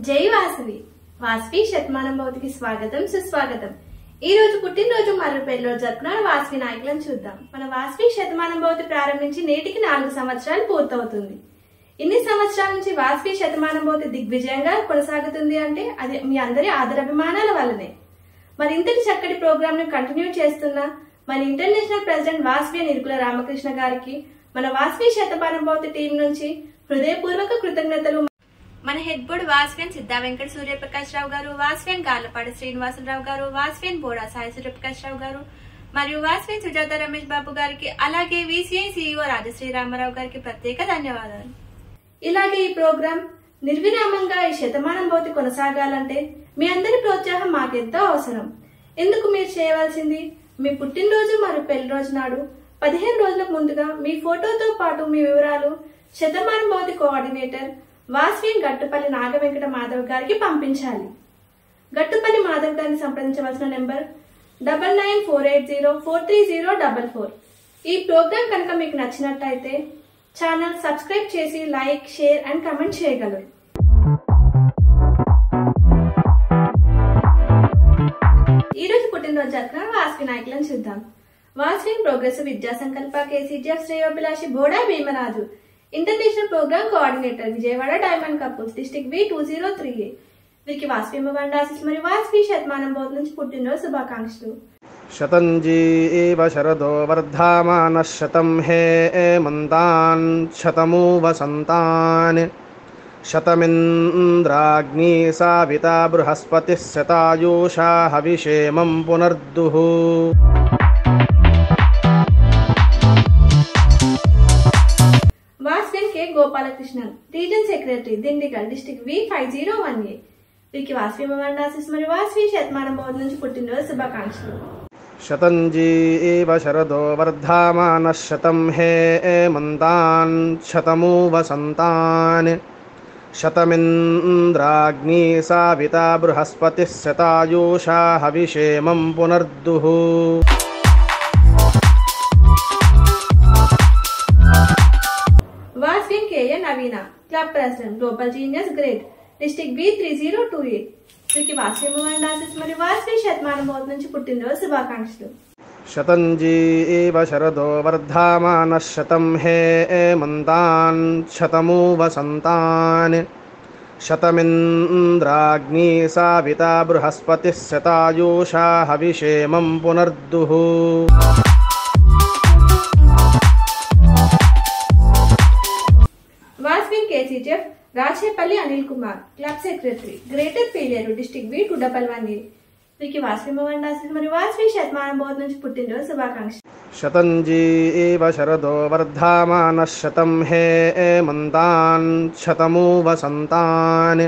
జై వాసవి వాసవి శతమానం భవతికి స్వాగతం సుస్వాగతం। ఈ రోజు పుట్టినరోజు మరియు పెళ్లిరోజు జరుపుకున్న వాసవి నాయకులను చూద్దాం। మన వాసవి శతమానం భవతి ప్రారంభించి నేటికి 4 సంవత్సరాలు పూర్తవుతుంది। ఇన్ని సంవత్సరాల నుంచి వాసవి శతమానం భవతి దిగ్విజయంగా కొనసాగుతుంది అంటే అది మీ అందరి ఆదరాభిమానాల వల్లనే। మరి ఇంతటి చక్కటి ప్రోగ్రామ్ ను కంటిన్యూ చేస్తున్న మన ఇంటర్నేషనల్ ప్రెసిడెంట్ వాసవి నిరుకుల రామకృష్ణ గారికి మన వాసవి శతమానం భవతి టీం నుంచి హృదయపూర్వక కృతజ్ఞతలు। మన హెడ్ బోర్డ్ వాసవ్యన్ సిద్ధా వెంకట సూర్యప్రకాశ్ రావు గారు, వాసవ్యన్ గార్లపాటి శ్రీనివాసరావు గారు, వాసవ్యన్ బోడా సాయి సూర్యప్రకాశ్ రావు గారు మరియు వాసవ్యన్ సుజాత రమేష్ బాబు గారికి, అలాగే వీసీఐ సిఇఓ రాజశ్రీ రామారావు గారికి ప్రత్యేక ధన్యవాదాలు। ఇలాగే ఈ ప్రోగ్రాం నిర్విరామంగా ఈ శతమానం భవతి కొనసాగాలంటే మీ అందరి ప్రోత్సాహం మాకెంతో అవసరం। ఎందుకు మీరు చేయవలసింది మీ పుట్టినరోజు మరియు పెళ్లి రోజు నాడు 15 రోజులకు ముందుగా మీ ఫోటోతో పాటు మీ వివరాలు శతమానం భవతి కోఆర్డినేటర్ వాసవ్యన్ గట్టుపల్లి నాగవెంకట మాధవ్ గారికి పంపించాలి। గట్టుపల్లి మాధవ్ గారిని సంప్రదించవలసిన నెంబర్ 9948043044। ఈ ప్రోగ్రాం కనుక మీకు నచ్చినట్టయితే ఛానల్ సబ్స్క్రైబ్ చేసి లైక్, షేర్ అండ్ కమెంట్ చేయగలరు। ఈ రోజు పుట్టినరోజు జరుపుకున్న వాసవి నాయకులను చూద్దాం। వాసవ్యన్ ప్రోగ్రెసివ్ విద్యా సంకల్ప కేసీజీఎఫ్ శ్రేయోభిలాషి Boda Bhimaraju, international programme coordinator Vijayawada diamond couples district B203A, వీరికి వాసవి మండాసిస్ మరియు వాసవి శతమానం భవతి నుంచి పుట్టినరోజు శుభాకాంక్షలు। శతంజీవ శరదో వర్ధమానః శతం హేమంతాన్ శతమూ వసంతాన్ శతమింద్రాగ్ని సావితా బృహస్పతిః శతాయూషా హవిషేమం పునర్దుః। Vasavian K Gopalakrishnan, region secretary Dindigul district B501A, వీరికి వాసవి మండాసిస్ మరియు వాసవి శతమానం భవతి నుంచి పుట్టినరోజు శుభాకాంక్షలు। శతంజీవ శరదో వర్ధమానః శతం హేమంతాన్ శతమూ వసంతాన్ శతమింద్రాగ్ని సావితా బృహస్పతిః శతాయూషా హవిషేమం పునర్దుః। వాసవ్యన్ కేయ Naveena, club president global genius grade district B302A, వీరికి వాసవి మండాసిస్ మరియు వాసవి శతమానం భవతి నుంచి పుట్టినరోజు శుభాకాంక్షలు। శతంజీవ శరదో వర్ధమానః శతం హేమంతాన్ శతమూ వసంతాన్ శతమింద్రాగ్ని సావితా బృహస్పతిః శతాయూషా హవిషేమం పునర్దుః। Vasavian KCGF Rachepalli Anil Kumar, club secretary greater Peeleru district B211A, వీరికి వాసవి మండాసిస్ మరియు వాసవి శతమానం భవతి నుంచి పుట్టినరోజు శుభాకాంక్షలు। శతంజీవ శరదో వర్ధమానః శతం హేమంతాన్ శతమూ వసంతాన్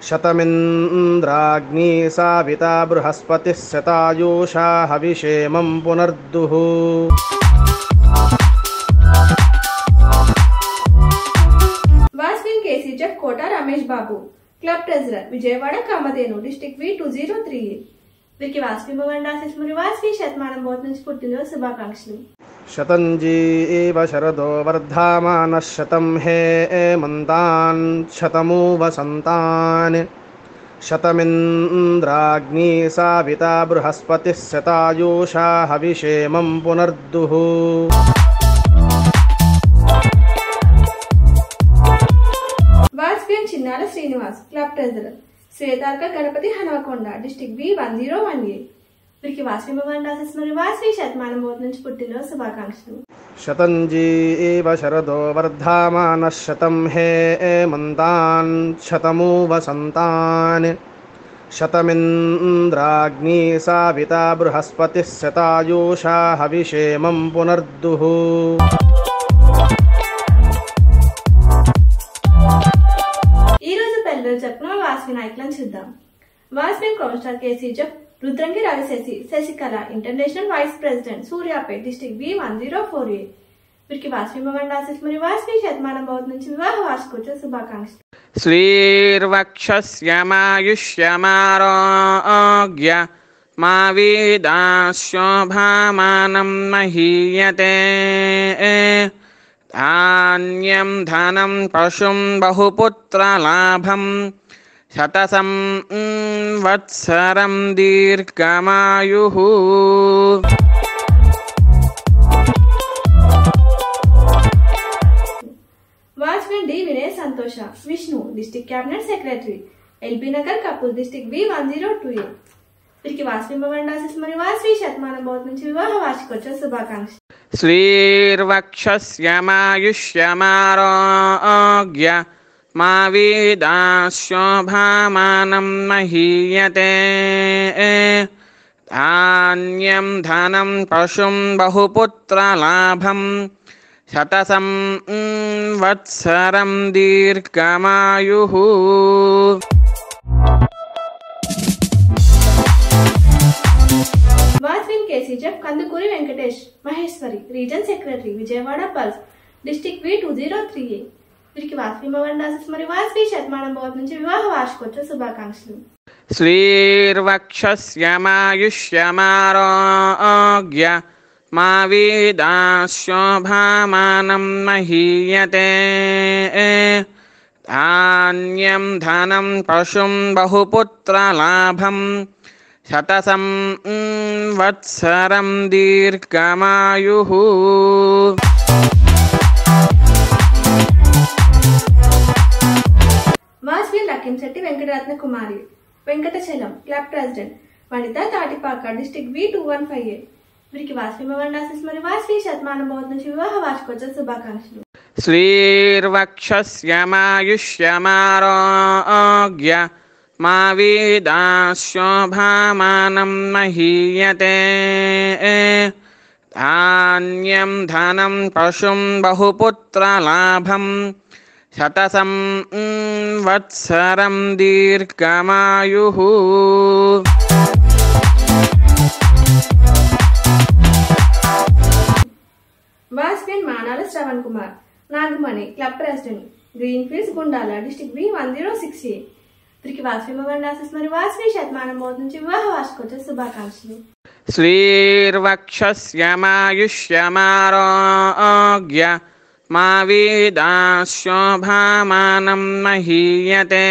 శతమింద్రాగ్ని సావితా బృహస్పతిః శతాయూషా హవిషేమం పునర్దుః। Vasavian KCGF Kota Ramesh Babu, club treasurer Vijayawada Kamadhenu district B203A, వీరికి వాసవి మండాసిస్ మరియు వాసవి శతమానం భవతి నుంచి పుట్టినరోజు శుభాకాంక్షలు। శతంజీవ శరదో వర్ధమానః శతం హేమంతాన్ శతమూ వసంతాన్ శతమింద్రాగ్ని సావితా బృహస్పతిః శతాయూషా హవిషేమం పునర్దుః। Vasavian Chinnala Srinivas, club treasurer Swetarka Ganapati Hanumakonda district B101A, వీరికి వాసవి మండాసిస్ మరియు వాసవి శతమానం భవతి నుంచి పుట్టినరోజు శుభాకాంక్షలు। శతంజీవ శరదో వర్ధమానః శతం హేమంతాన్ శతమూ వసంతాన్ శతమింద్రాగ్ని సావితా బృహస్పతిః శతాయూషా హవిషేమం పునర్దుః। ఈ రోజు పెళ్లిరోజు జరుపుకున్న వాసవి నాయకులను చూద్దాం। Vasavian councillor KCGF Rudrangi Ravisasi Sasikala, international vice president Suryapet district B104A, వీరికి వాసవి మండాసిస్ మరియు వాసవి శతమానం భవతి నుంచి వివాహ వార్షికోత్సవ శుభాకాంక్షలు। శ్రీర్వక్షస్యమారోగ్య మా వీదాశోభామానం మహీయతే ధాన్యం ధనం పశుం బహుపుత్రలాభం శతసం వత్సరం దీర్ఘమాయుః. వాచ్మెన్ డి వినయ్ సంతోష Vishnu district cabinet secretary LB Nagar Kapoor district B102A. వీరికి వాస్వి భవన్ మరియు వాస్వి శతమానం భవతి నుంచి వివాహ వార్షికోత్సవ శుభాకాంక్షలు. శ్రీర్వక్షస్యమాయుష్యమారోగ్య మా వీదాశోభామానం మహీయతే. ధాన్యం ధనం పశుం బహుపుత్రలాభం శతసం వత్సరం దీర్ఘమాయుః. Vasavian KCGF Kandukuri Venkatesh Maheshwari region secretary Vijayawada pulse district B203A. వీరికి వాస్వి భవన్ మరియు వాస్వి శతమానం భవతి నుంచి వివాహ వార్షికోత్సవ శుభాకాంక్షలు. శ్రీర్వక్షస్యమారోగ్య మా వీదాశోభామానం మహీయతే. ధాన్యం ధనం పశుం బహుపుత్రలాభం శతసం వత్సరం దీర్ఘమాయుః. వాస్వి లక్కింశెట్టి వెంకటరత్న కుమారి వెంకటచలం క్లబ్ ప్రెసిడెంట్ వనిత తాటిపాక డిస్ట్రిక్ట్ B215A. వీరికి వాస్వి భవన్ మరియు వాస్వి శతమానం భవతి నుంచి వివాహ వార్షికోత్సవ శుభాకాంక్షలు. శ్రీర్వక్షస్యమాయుష్యమారోగ్య మా వీదాశోభామానం మహీయతే. ధాన్యం ధనం పశుం బహుపుత్రలాభం శతసం వత్సరం దీర్ఘమాయుః. Vasavian Manala Shravan Kumar Nagamani club president green fields Gundala district B106A. వీరికి వాస్వి భవన్ మరియు వాస్వి శతమానం భవతి నుంచి వివాహ వార్షికోత్సవ శుభాకాంక్షలు. శ్రీర్వక్షస్యమాయుష్యమారోగ్య మా వీదాశోభామానం మహీయతే.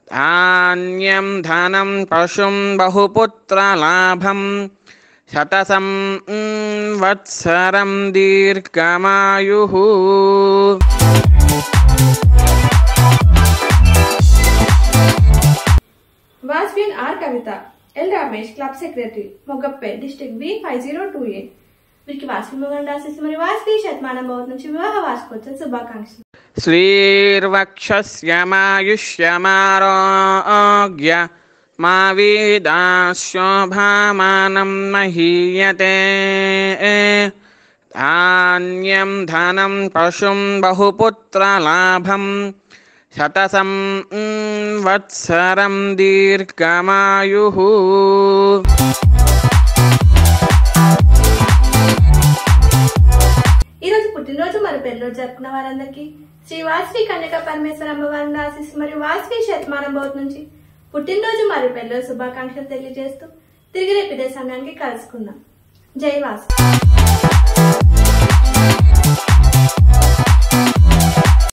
ధాన్యం ధనం పశుం బహుపుత్రలాభం శతసం వత్సరం దీర్ఘమాయుః. Vasavian R Kavitha L Ramesh club secretary మొగప్పే డిస్ట్రిక్ట్ B502A. వీరికి వాస్వి భవన్ మరియు వాస్వి శతమానం భవతి నుంచి వివాహ వార్షికోత్సవ శుభాకాంక్షలు. శ్రీర్వక్షస్యమాయుష్యమారోగ్య మా వీదాశోభామానం మహీయతే. ధాన్యం ధనం పశుం బహుపుత్రలాభం శతసం వత్సరం దీర్ఘమాయుః. ఈరోజు పుట్టినరోజు మరి పెళ్లిరోజు జరుపుకున్న వారందరికీ శ్రీ వాస్వి కన్యక పరమేశ్వర అమ్మవారిని ఆశీస్సు మరియు వాస్వి శతమానం భవతి నుంచి పుట్టినరోజు మరియు పెళ్లిరోజు శుభాకాంక్షలు తెలియజేస్తూ తిరిగి రేపు ఇదే సమయానికి కలుసుకుందాం. జై వాస్వి.